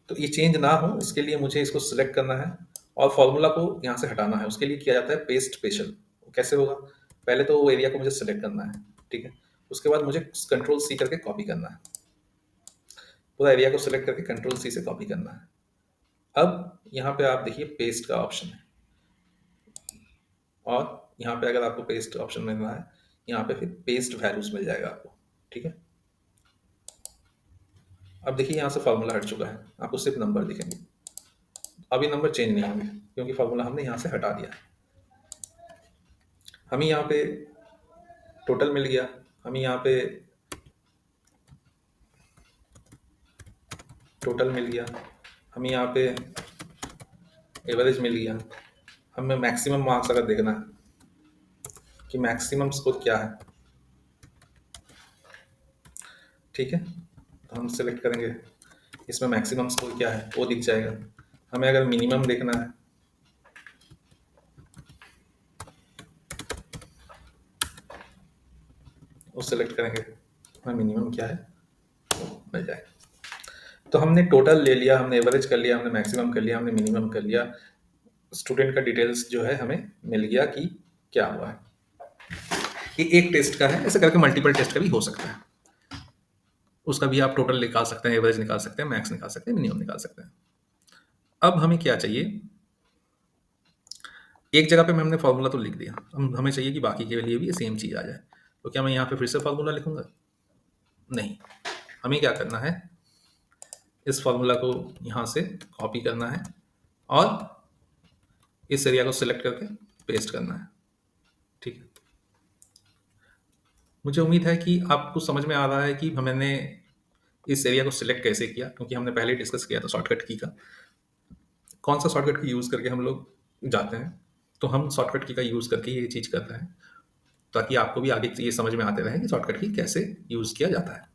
तो ये चेंज ना हो इसके लिए मुझे इसको सिलेक्ट करना है और फॉर्मूला को यहाँ से हटाना है। उसके लिए किया जाता है पेस्ट स्पेशल। कैसे होगा? पहले तो वो एरिया को मुझे सिलेक्ट करना है। ठीक है, उसके बाद मुझे कंट्रोल सी करके कॉपी करना है। पूरा एरिया को सिलेक्ट करके कंट्रोल सी से कॉपी करना है। अब यहाँ पे आप देखिए पेस्ट का ऑप्शन है, और यहाँ पे अगर आपको पेस्ट ऑप्शन मिल रहा है, यहाँ पे फिर पेस्ट वैल्यूज मिल जाएगा आपको। ठीक है, अब देखिए यहाँ से फार्मूला हट चुका है, आपको सिर्फ नंबर दिखेंगे। अभी नंबर चेंज नहीं होंगे क्योंकि फार्मूला हमने यहाँ से हटा दिया। हमें यहाँ पे टोटल मिल गया, हमें यहाँ पे टोटल मिल गया, हमें यहाँ पे एवरेज मिल गया। हमें मैक्सिमम मार्क्स अगर देखना है कि मैक्सिमम स्कोर क्या है, ठीक है, तो हम सेलेक्ट करेंगे, इसमें मैक्सिमम स्कोर क्या है वो दिख जाएगा। हमें अगर मिनिमम देखना है, सेलेक्ट करेंगे, हमें मिनिमम क्या है मिल जाएगा। तो हमने टोटल ले लिया, हमने एवरेज कर लिया, हमने मैक्सिमम कर लिया, हमने मिनिमम कर लिया, स्टूडेंट का डिटेल्स जो है हमें मिल गया कि क्या हुआ है। ये एक टेस्ट का है, ऐसे करके मल्टीपल टेस्ट का भी हो सकता है। उसका भी आप टोटल निकाल सकते हैं, एवरेज निकाल सकते हैं, मैक्स निकाल सकते हैं, मिनिमम निकाल सकते हैं। अब हमें क्या चाहिए, एक जगह पे हमने फॉर्मूला तो लिख दिया, हमें चाहिए कि बाकी के लिए भी सेम चीज़ आ जाए। तो क्या मैं यहाँ पे फिर से फॉर्मूला लिखूंगा? नहीं, हमें क्या करना है, इस फॉर्मूला को यहाँ से कॉपी करना है और इस एरिया को सिलेक्ट करके पेस्ट करना है। ठीक है, मुझे उम्मीद है कि आपको समझ में आ रहा है कि मैंने इस एरिया को सिलेक्ट कैसे किया, क्योंकि हमने पहले डिस्कस किया था शॉर्टकट की का, कौन सा शॉर्टकट की यूज़ करके हम लोग जाते हैं। तो हम शॉर्टकट की का यूज़ करके ये चीज़ कर रहे हैं, ताकि आपको भी आगे ये समझ में आते रहे कि शॉर्टकट की कैसे यूज़ किया जाता है।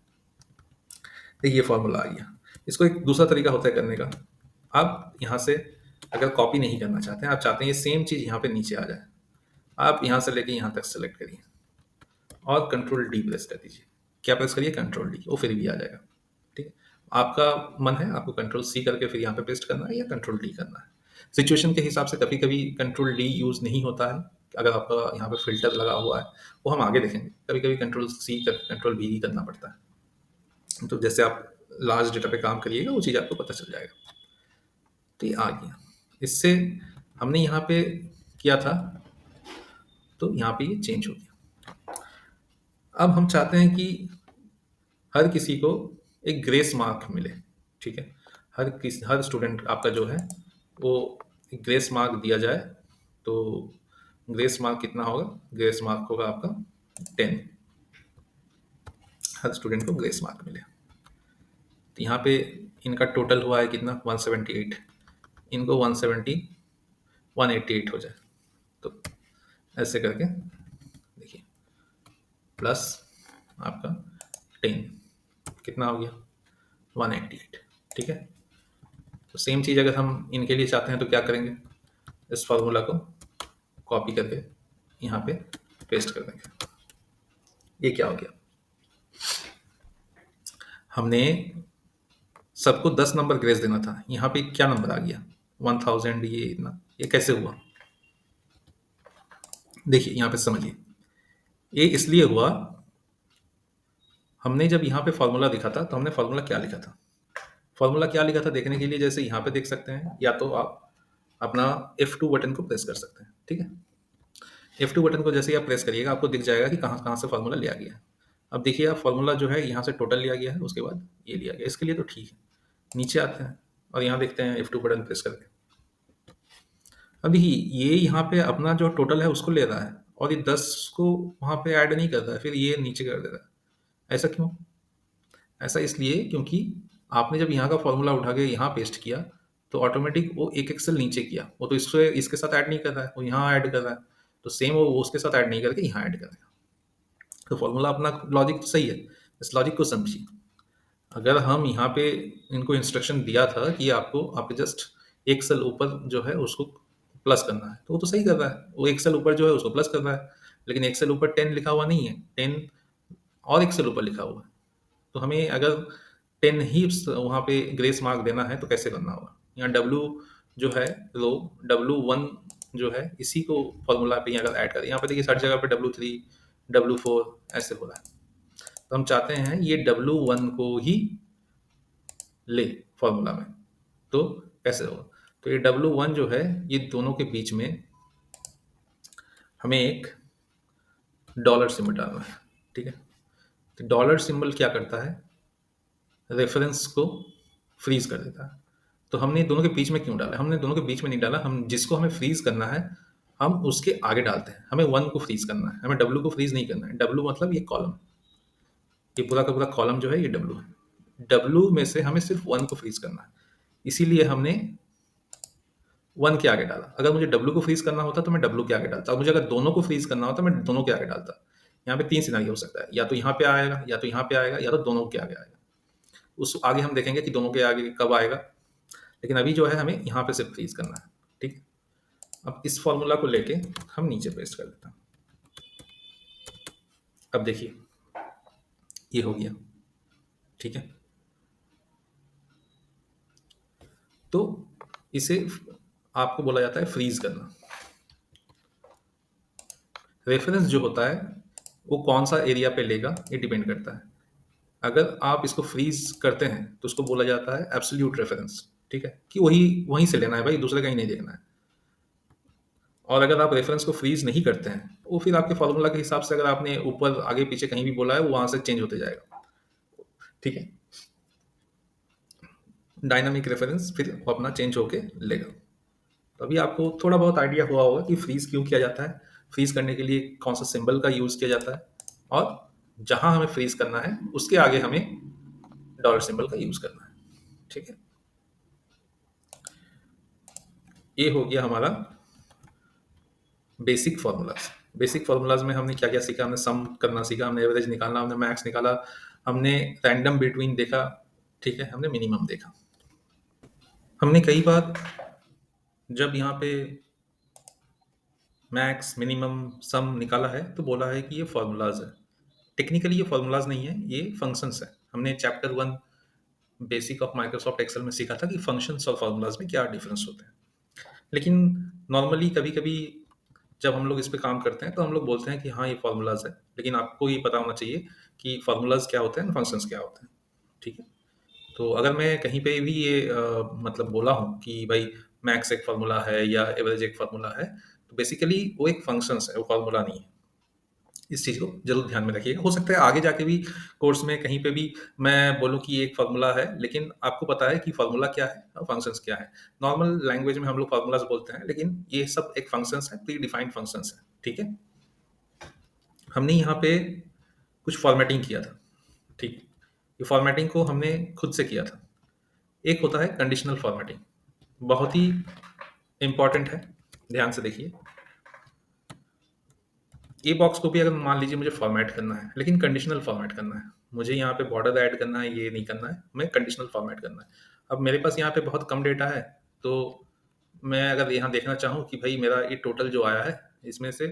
तो ये फॉर्मूला आ गया। इसको एक दूसरा तरीका होता है करने का, आप यहाँ से अगर कॉपी नहीं करना चाहते हैं, आप चाहते हैं ये सेम चीज़ यहाँ पे नीचे आ जाए, आप यहाँ से लेके यहाँ तक सेलेक्ट करिए और कंट्रोल डी प्रेस कर दीजिए। क्या प्रेस करिए? कंट्रोल डी, वो फिर भी आ जाएगा। ठीक है, आपका मन है आपको कंट्रोल सी करके फिर यहाँ पे पेस्ट करना है या कंट्रोल डी करना है। सिचुएशन के हिसाब से कभी कभी कंट्रोल डी यूज़ नहीं होता है, अगर आपका यहाँ पे फिल्टर लगा हुआ है, वो हम आगे देखेंगे। कभी कभी कंट्रोल सी कंट्रोल बी ही करना पड़ता है। तो जैसे आप लार्ज डेटा पे काम करिएगा वो चीज़ आपको पता चल जाएगा। तो ये आ गया, इससे हमने यहाँ पे किया था तो यहाँ पे ये चेंज हो गया। अब हम चाहते हैं कि हर किसी को एक ग्रेस मार्क मिले। ठीक है, हर स्टूडेंट आपका जो है वो एक ग्रेस मार्क दिया जाए। तो ग्रेस मार्क कितना होगा? ग्रेस मार्क होगा आपका 10, हर स्टूडेंट को ग्रेस मार्क मिले। तो यहाँ पे इनका टोटल हुआ है कितना? 178, इनको 188 हो जाए। तो ऐसे करके देखिए, प्लस आपका 10 कितना हो गया? 188। ठीक है, तो सेम चीज़ अगर हम इनके लिए चाहते हैं तो क्या करेंगे, इस फार्मूला को कॉपी करके यहाँ पे पेस्ट कर देंगे। ये क्या हो गया, हमने सबको 10 नंबर ग्रेस देना था, यहाँ पे क्या नंबर आ गया? 1000। ये इतना, ये कैसे हुआ? देखिए यहाँ पे समझिए, ये इसलिए हुआ, हमने जब यहाँ पे फॉर्मूला लिखा था तो हमने फॉर्मूला क्या लिखा था, फॉर्मूला क्या लिखा था देखने के लिए जैसे यहाँ पे देख सकते हैं, या तो आप अपना F2 बटन को प्रेस कर सकते हैं। ठीक है, F2 बटन को जैसे ही आप प्रेस करिएगा आपको दिख जाएगा कि कहाँ कहाँ से फॉर्मूला लिया गया है। अब देखिए आप, फॉर्मूला जो है यहाँ से टोटल लिया गया है, उसके बाद ये लिया गया, इसके लिए तो ठीक है। नीचे आते हैं और यहाँ देखते हैं F2 बटन प्रेस करके, अभी ये यहाँ पे अपना जो टोटल है उसको ले रहा है और ये 10 को वहाँ पे ऐड नहीं कर रहा है, फिर ये नीचे कर दे रहा है। ऐसा क्यों? ऐसा इसलिए क्योंकि आपने जब यहाँ का फॉर्मूला उठा के यहाँ पेस्ट किया तो ऑटोमेटिक वो एक एक्सेल नीचे किया, वो तो इससे इसके साथ ऐड नहीं कर रहा है, वो यहाँ ऐड कर रहा है। तो सेम वो उसके साथ ऐड नहीं करके यहाँ ऐड करेगा। तो फॉर्मूला अपना लॉजिक तो सही है, इस लॉजिक को समझिए। अगर हम यहाँ पे इनको इंस्ट्रक्शन दिया था कि आपको जस्ट एक सेल ऊपर जो है उसको प्लस करना है, तो वो तो सही कर रहा है, वो एक सेल ऊपर जो है उसको प्लस कर रहा है। लेकिन एक सेल ऊपर 10 लिखा हुआ नहीं है, 10 और एक सेल ऊपर लिखा हुआ है। तो हमें अगर 10 ही वहाँ पे ग्रेस मार्क देना है तो कैसे करना होगा? यहाँ W जो है रो W1 जो है, इसी को फॉर्मूला पे अगर ऐड करें, यहाँ पे देखिए हर जगह पे W3 W4 ऐसे हो रहा है। तो हम चाहते हैं ये W1 को ही ले फॉर्मूला में, तो कैसे होगा? तो ये W1 जो है ये दोनों के बीच में हमें एक डॉलर सिंबल डालना है। ठीक है, तो डॉलर सिंबल क्या करता है? रेफरेंस को फ्रीज कर देता है। तो हमने दोनों के बीच में क्यों डाला? हमने दोनों के बीच में नहीं डाला, हम जिसको हमें फ्रीज करना है हम उसके आगे डालते हैं। हमें 1 को फ्रीज करना है, हमें W को फ्रीज नहीं करना है। W मतलब ये कॉलम, ये पूरा का पूरा कॉलम जो है ये W है। W में से हमें सिर्फ 1 को फ्रीज करना है, इसीलिए हमने 1 के आगे डाला। अगर मुझे W को फ्रीज करना होता तो मैं W के आगे डालता, और मुझे अगर दोनों को फ्रीज करना होता मैं दोनों के आगे डालता। यहाँ पे 3 सिनारियो हो सकता है, या तो यहाँ पे आएगा, या तो यहाँ पे आएगा, या तो दोनों के आगे आएगा। उस आगे हम देखेंगे कि दोनों के आगे कब आएगा, लेकिन अभी जो है हमें यहाँ पे सिर्फ फ्रीज करना है। ठीक है, अब इस फॉर्मूला को लेके हम नीचे पेस्ट कर देते हैं। अब देखिए ये हो गया, ठीक है। तो इसे आपको बोला जाता है फ्रीज करना। रेफरेंस जो होता है वो कौन सा एरिया पे लेगा ये डिपेंड करता है। अगर आप इसको फ्रीज करते हैं तो उसको बोला जाता है एब्सोल्यूट रेफरेंस, ठीक है, कि वही वहीं से लेना है भाई, दूसरे कहीं नहीं देखना है। और अगर आप रेफरेंस को फ्रीज नहीं करते हैं वो फिर आपके फॉर्मूला के हिसाब से, अगर आपने ऊपर आगे पीछे कहीं भी बोला है वो वहां से चेंज होते जाएगा, ठीक है। डायनामिक रेफरेंस फिर वो अपना चेंज होके लेगा। तो अभी आपको थोड़ा बहुत आइडिया हुआ होगा कि फ्रीज क्यों किया जाता है, फ्रीज करने के लिए कौन सा सिंबल का यूज किया जाता है, और जहां हमें फ्रीज करना है उसके आगे हमें डॉलर सिंबल का यूज करना है, ठीक है। ये हो गया हमारा बेसिक फार्मूलाज। बेसिक फार्मूलाज में हमने क्या क्या सीखा, हमने सम करना सीखा, हमने एवरेज निकालना, हमने मैक्स निकाला, हमने रैंडम बिटवीन देखा, ठीक है, हमने मिनिमम देखा। हमने कई बार जब यहाँ पे मैक्स मिनिमम सम निकाला है तो बोला है कि ये फार्मूलाज है। टेक्निकली ये फार्मूलाज नहीं है, ये फंक्शंस है। हमने chapter 1 basic of Microsoft Excel में सीखा था कि फंक्शंस और फार्मूलाज में क्या डिफरेंस होते हैं। लेकिन नॉर्मली कभी कभी जब हम लोग इस पे काम करते हैं तो हम लोग बोलते हैं कि हाँ ये फार्मूलाज है, लेकिन आपको ये पता होना चाहिए कि फार्मूलाज क्या होते हैं, फंक्शंस क्या होते हैं, ठीक है। तो अगर मैं कहीं पे भी ये मतलब बोला हूँ कि भाई मैक्स एक फार्मूला है या एवरेज एक फार्मूला है, तो बेसिकली वो एक फंक्शंस है, वो फार्मूला नहीं है। इस चीज़ को जरूर ध्यान में रखिएगा। हो सकता है आगे जाके भी कोर्स में कहीं पे भी मैं बोलूँ कि ये एक फार्मूला है, लेकिन आपको पता है कि फार्मूला क्या है और फंक्शंस क्या है। नॉर्मल लैंग्वेज में हम लोग फार्मूलाज बोलते हैं, लेकिन ये सब एक फंक्शंस है, प्री डिफाइंड फंक्शंस है, ठीक है। हमने यहाँ पे कुछ फॉर्मेटिंग किया था, ठीक। ये फॉर्मेटिंग को हमने खुद से किया था। एक होता है कंडीशनल फॉर्मेटिंग, बहुत ही इंपॉर्टेंट है, ध्यान से देखिए। ए बॉक्स को भी अगर मान लीजिए मुझे फॉर्मेट करना है, लेकिन कंडीशनल फॉर्मेट करना है, मुझे यहाँ पे बॉर्डर ऐड करना है, ये नहीं करना है, मैं कंडीशनल फॉर्मेट करना है। अब मेरे पास यहाँ पे बहुत कम डेटा है, तो मैं अगर यहाँ देखना चाहूँ कि भाई मेरा ये टोटल जो आया है इसमें से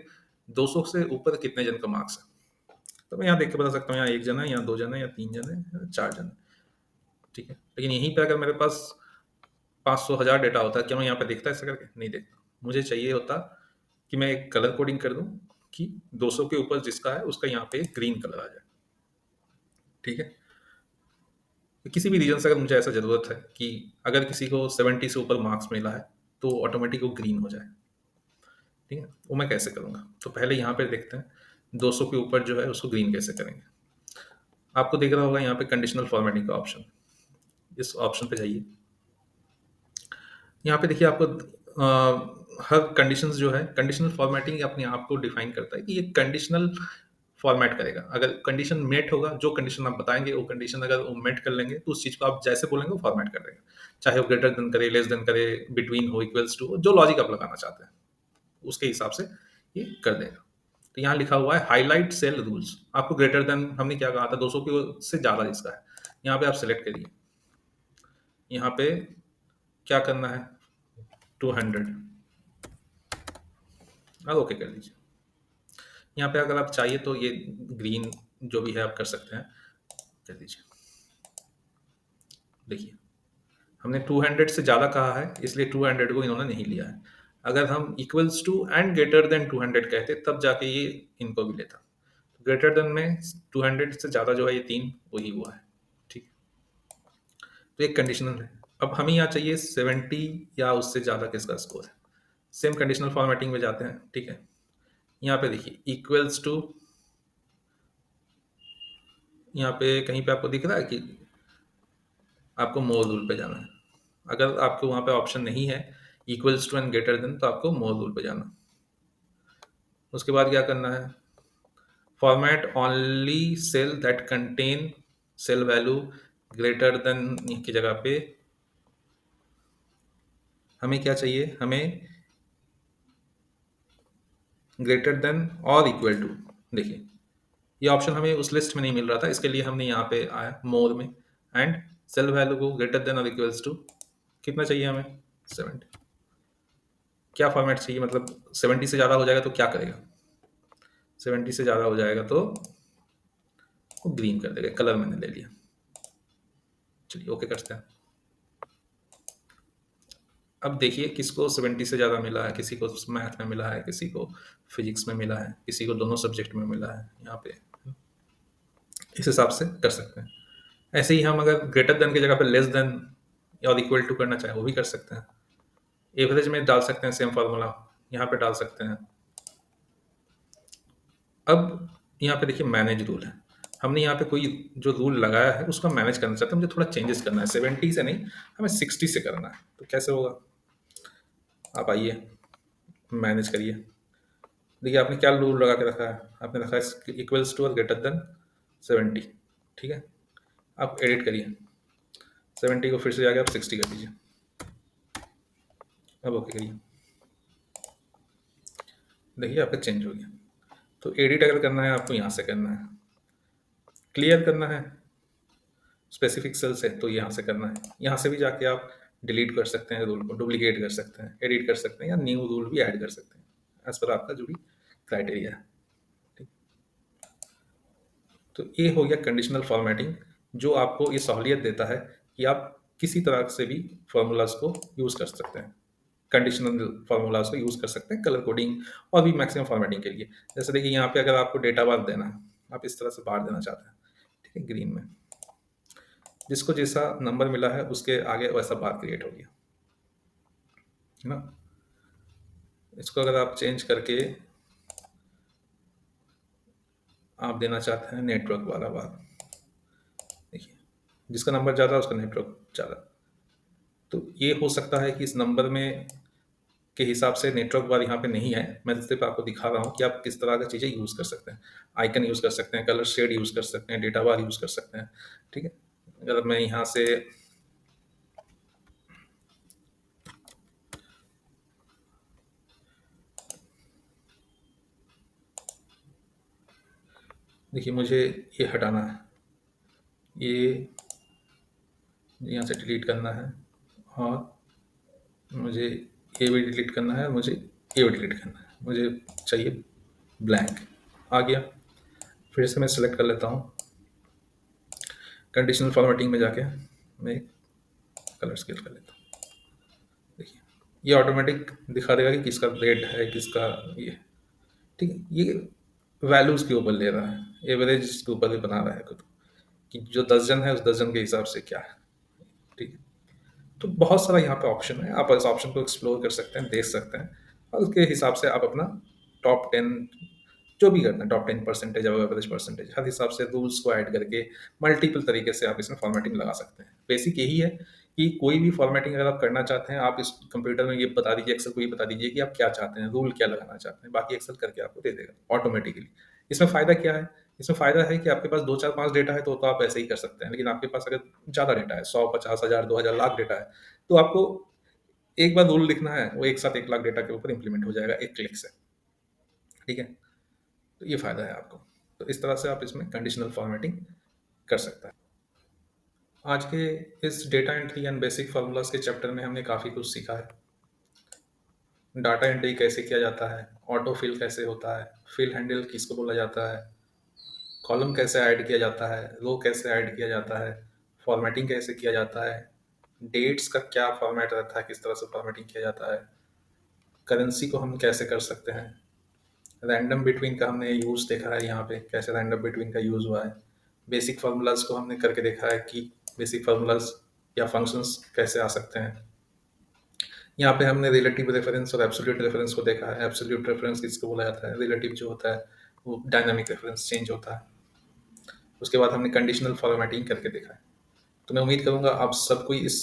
200 से ऊपर कितने जन का मार्क्स है, तो मैं यहाँ देख के बता सकता हूँ यहाँ 1 जन है, यहाँ 2 जन है, या 3 जन है, या 4 जन है, ठीक है। लेकिन यहीं पे अगर मेरे पास 500,000 डेटा होता है, क्या मैं यहाँ पे देखता ऐसा करके? नहीं देखता। मुझे चाहिए होता कि मैं एक कलर कोडिंग कर दूं कि 200 के ऊपर जिसका है उसका यहाँ पे ग्रीन कलर आ जाए, ठीक है। तो किसी भी रीजन से अगर मुझे ऐसा ज़रूरत है कि अगर किसी को 70 से ऊपर मार्क्स मिला है तो ऑटोमेटिक वो ग्रीन हो जाए, ठीक है। वो मैं कैसे करूँगा? तो पहले यहाँ पे देखते हैं 200 के ऊपर जो है उसको ग्रीन कैसे करेंगे। आपको दिख रहा होगा यहाँ पे कंडीशनल फॉर्मेटिंग का ऑप्शन, इस ऑप्शन पे जाइए। यहाँ पे देखिए आपको हर कंडीशंस जो है, कंडीशनल फॉर्मेटिंग अपने आप को डिफाइन करता है कि ये कंडीशनल फॉर्मेट करेगा। अगर कंडीशन मेट होगा, जो कंडीशन आप बताएंगे वो कंडीशन अगर वो मेट कर लेंगे तो उस चीज को आप जैसे बोलेंगे वो फॉर्मेट कर देगा, चाहे वो ग्रेटर देन करे, लेस देन करे, बिटवीन हो, इक्वल्स टू हो, जो लॉजिक आप लगाना चाहते हैं उसके हिसाब से ये कर देगा। तो यहाँ लिखा हुआ है हाईलाइट सेल रूल्स। आपको ग्रेटर देन हमने क्या कहा था, 200 के से ज्यादा जिसका है, यहाँ पे आप सेलेक्ट करिए। यहाँ पे क्या करना है, 200, और ओके कर दीजिए। यहाँ पे अगर आप चाहिए तो ये ग्रीन जो भी है आप कर सकते हैं, कर दीजिए। देखिए हमने 200 से ज़्यादा कहा है, इसलिए 200 को इन्होंने नहीं लिया है। अगर हम equals to and greater than 200 कहते तब जाके ये इनको भी लेता। ग्रेटर देन में 200 से ज़्यादा जो है ये 3 वही हुआ है, ठीक। तो एक कंडीशनल है। अब हमें यहाँ चाहिए 70 या उससे ज़्यादा किसका स्कोर है। सेम कंडीशनल फॉर्मेटिंग में जाते हैं, ठीक है। यहाँ पे देखिए इक्वल्स टू, यहाँ पे कहीं पे आपको दिख रहा है कि आपको मोर रूल पे जाना है। अगर आपको वहाँ पे ऑप्शन नहीं है equals to and greater than, तो आपको मोर रूल पे जाना। उसके बाद क्या करना है, format only cell that contain cell value greater than की जगह पे हमें क्या चाहिए, हमें ग्रेटर देन और इक्वल टू। देखिए ये ऑप्शन हमें उस लिस्ट में नहीं मिल रहा था, इसके लिए हमने यहाँ पे आया मोर में, एंड सेल वैल्यू को ग्रेटर देन और इक्वल्स टू कितना चाहिए हमें, 70। क्या फॉर्मेट चाहिए, मतलब 70 से ज़्यादा हो जाएगा तो क्या करेगा, 70 से ज़्यादा हो जाएगा तो वो ग्रीन कर देगा, कलर मैंने ले लिया। चलिए ओके करते हैं। अब देखिए किसको 70 से ज़्यादा मिला है, किसी को मैथ में मिला है, किसी को फिजिक्स में मिला है, किसी को दोनों सब्जेक्ट में मिला है यहाँ पे। इस हिसाब से कर सकते हैं। ऐसे ही हम अगर ग्रेटर देन की जगह पे लेस देन और इक्वल टू करना चाहें वो भी कर सकते हैं। एवरेज में डाल सकते हैं सेम फार्मूला, यहाँ पे डाल सकते हैं। अब यहाँ पे देखिए मैनेज रूल है, हमने यहाँ पे कोई जो रूल लगाया है उसको मैनेज करना चाहते हैं, मुझे थोड़ा चेंजेस करना है, 70 से नहीं हमें 60 से करना है। तो कैसे होगा, आप आइए मैनेज करिए। देखिए आपने क्या रूल लगा के रखा है, आपने रखा है इक्वल्स टू और ग्रेटर देन 70, ठीक है। आप एडिट करिए, 70 को फिर से जाके आप 60 कर दीजिए। अब ओके करिए, देखिए आपका चेंज हो गया। तो एडिट अगर करना है आपको यहाँ से करना है, क्लियर करना है स्पेसिफिक सेल से तो यहाँ से करना है। यहाँ से भी जाके आप डिलीट कर सकते हैं रूल को, डुप्लीकेट कर सकते हैं, एडिट कर सकते हैं, या न्यू रूल भी ऐड कर सकते हैं एज पर आपका जो भी क्राइटेरिया है, ठीक। तो ये हो गया कंडीशनल फॉर्मेटिंग, जो आपको ये सहूलियत देता है कि आप किसी तरह से भी फार्मूलाज को यूज़ कर सकते हैं, कंडीशनल फार्मूलाज को यूज़ कर सकते हैं कलर कोडिंग और भी मैक्सिमम फॉर्मेटिंग के लिए। जैसे देखिए यहाँ पे अगर आपको डेटा बार देना है, आप इस तरह से बार देना चाहते हैं, ठीक है, ग्रीन में जिसको जैसा नंबर मिला है उसके आगे वैसा बार क्रिएट हो गया, है ना। इसको अगर आप चेंज करके आप देना चाहते हैं नेटवर्क वाला बार, देखिए जिसका नंबर ज़्यादा उसका नेटवर्क ज़्यादा। तो ये हो सकता है कि इस नंबर में के हिसाब से नेटवर्क बार यहाँ पे नहीं है, मैं सिर्फ आपको दिखा रहा हूँ कि आप किस तरह की चीज़ें यूज़ कर सकते हैं। आइकन यूज़ कर सकते हैं, कलर शेड यूज़ कर सकते हैं, डेटा बार यूज़ कर सकते हैं, ठीक है। अगर मैं यहाँ से देखिए मुझे ये हटाना है, ये यहाँ से डिलीट करना है, और मुझे ये भी डिलीट करना है, मुझे ये भी डिलीट करना है, मुझे चाहिए ब्लैंक। आ गया, फिर से मैं सेलेक्ट कर लेता हूँ, कंडीशनल फॉर्मेटिंग में जाके मैं कलर स्केल कर लेता हूँ। देखिए ये ऑटोमेटिक दिखा देगा कि किसका रेड है किसका ये, ठीक है। ये वैल्यूज़ के ऊपर ले रहा है, एवरेज के ऊपर भी बना रहा है खुद कि जो 10 जन है उस 10 जन के हिसाब से क्या है, ठीक है। तो बहुत सारा यहाँ पे ऑप्शन है, आप इस ऑप्शन को एक्सप्लोर कर सकते हैं, देख सकते हैं, और उसके हिसाब से आप अपना टॉप 10 जो भी करना है, टॉप 10 परसेंटेज और एवरेज परसेंटेज, हर हिसाब से रूल्स को ऐड करके मल्टीपल तरीके से आप इसमें फॉर्मेटिंग लगा सकते हैं। बेसिक यही है कि कोई भी फॉर्मेटिंग अगर आप करना चाहते हैं, आप इस कंप्यूटर में ये बता दीजिए, एक्सेल को ये बता दीजिए कि आप क्या चाहते हैं, रूल क्या लगाना चाहते हैं, बाकी एक्सेल करके आपको दे देगा ऑटोमेटिकली। इसमें फ़ायदा क्या है, इसमें फ़ायदा है कि आपके पास 2, 4, 5 डेटा है तो आप ऐसे ही कर सकते हैं, लेकिन आपके पास अगर ज़्यादा डेटा है, 100, 50 हज़ार, 2000, लाख डेटा है, तो आपको एक बार रूल लिखना है, वो एक साथ 1 लाख डेटा के ऊपर इम्प्लीमेंट हो जाएगा एक क्लिक से, ठीक है। तो ये फ़ायदा है आपको। तो इस तरह से आप इसमें कंडीशनल फॉर्मेटिंग कर सकते हैं। आज के इस data entry and basic formulas के चैप्टर में हमने काफ़ी कुछ सीखा है। डाटा एंट्री कैसे किया जाता है, ऑटो फिल कैसे होता है, फिल हैंडल किसको बोला जाता है, कॉलम कैसे ऐड किया जाता है, रो कैसे ऐड किया जाता है, फॉर्मेटिंग कैसे किया जाता है, डेट्स का क्या फॉर्मेट रहता है, किस तरह से फॉर्मेटिंग किया जाता है, करेंसी को हम कैसे कर सकते हैं, रैंडम बिटवीन का हमने यूज़ देखा है, यहाँ पे कैसे रैंडम बिटवीन का यूज़ हुआ है, बेसिक फार्मूलाज को हमने करके देखा है कि बेसिक फार्मूलाज या फंक्शंस कैसे आ सकते हैं। यहाँ पे हमने रिलेटिव रेफरेंस और एब्सोल्यूट रेफरेंस को देखा है। एब्सोल्यूट रेफरेंस किसको बोला जाता है, रिलेटिव जो होता है वो डायनामिक रेफरेंस चेंज होता है। उसके बाद हमने कंडीशनल फॉर्मेटिंग करके देखा है। तो मैं उम्मीद करूँगा आप सब कोई इस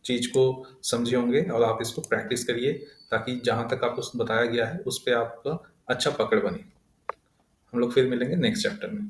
चीज़ को समझे होंगे और आप इसको प्रैक्टिस करिए, ताकि जहाँ तक आपको बताया गया है उस पर आपका अच्छा पकड़ बने। हम लोग फिर मिलेंगे नेक्स्ट चैप्टर में।